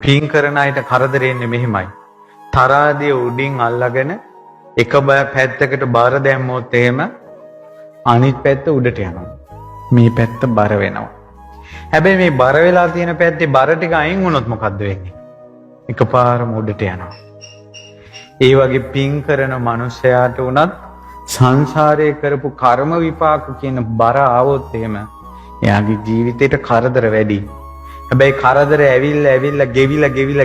පින් කරන අයට කරදරෙන්නේ මෙහිමයි. තරාදිය උඩින් අල්ලගෙන එක පැත්තකට බර දැම්මොත් එහෙම අනිත් පැත්ත උඩට යනවා. මේ පැත්ත බර වෙනවා. හැබැයි මේ බර වෙලා තියෙන පැත්තේ බර ටික අයින් වුණොත් මොකද්ද වෙන්නේ? එකපාරම උඩට යනවා. ඒ වගේ පින් කරන මනුස්සයාට උනත් සංසාරයේ කරපු කර්ම විපාක කියන බර ආවොත් එහෙම එයාගේ ජීවිතේට කරදර වැඩි. හැබැයි කරදර ඇවිල්ලා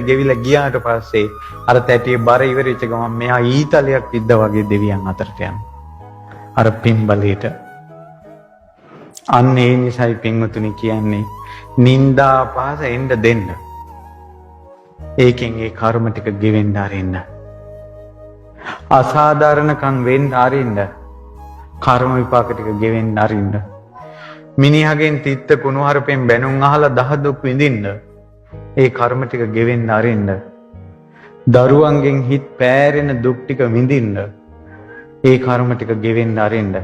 ගෙවිලා ගියාට පස්සේ අර තැටියේ බර ඉවරෙච්ච ගමන් මෙහා ඊතලයක් විද්දා වගේ දෙවියන් අතරට යනවා. අර පින් බලයට. අන්න ඒ නිසයි පින්වතුනි කියන්නේ නිന്ദා පහස එන්න දෙන්න. ඒකෙන් ඒ කර්ම ටික ගෙවෙන්න ආරින්න. අසාධාරණකම් වෙන්න ආරින්න. කර්ම විපාක ටික ගෙවෙන්න ආරින්න. මිනිහගෙන් තිත්ත කුණුහරුපෙන් බැනුම් අහලා දහ දුක් විඳින්න. ඒ කර්ම ටික ගෙවෙන්න ආරින්න. දරුවන්ගෙන් හිත පෑරෙන දුක් ටික විඳින්න. ඒ කර්ම ටික ගෙවෙන්න ආරින්න.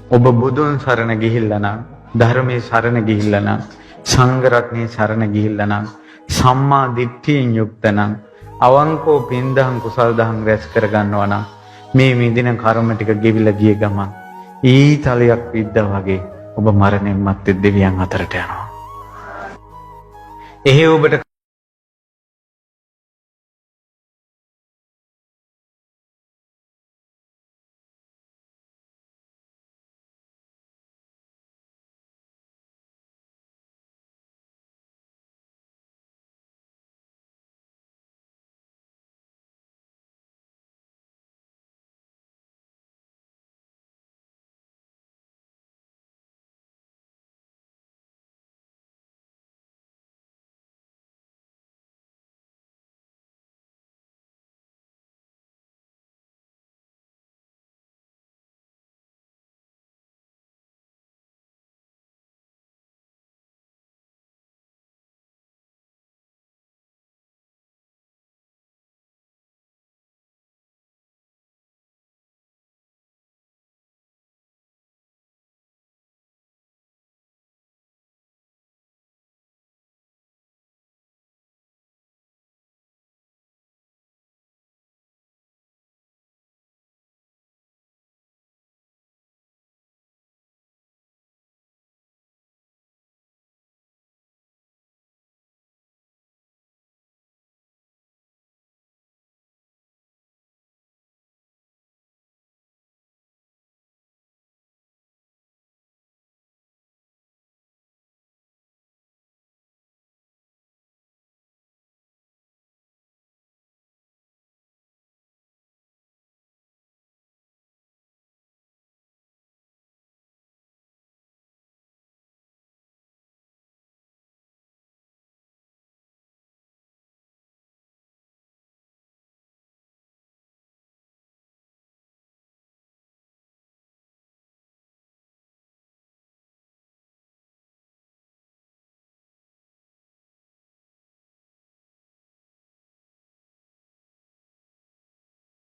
ඔබ බුදුන් සරණ ගිහිල්ලා නම්, ධර්මයේ සරණ ගිහිල්ලා නම්, සංඝ රත්නයේ සරණ ගිහිල්ලා නම්, සම්මා දිට්ඨියෙන් යුක්ත නම්, අවංකව පින්දහම් කුසල් දහම් රැස් කර ගන්නවා නම් මේ විඳින කර්ම ටික ගෙවිලා ගිය ගමන් ඊතලයක් විද්දා වගේ ඔබ මරණයන් මත්තේ දෙවියන් අතරට යනවා. එහෙ ඔබට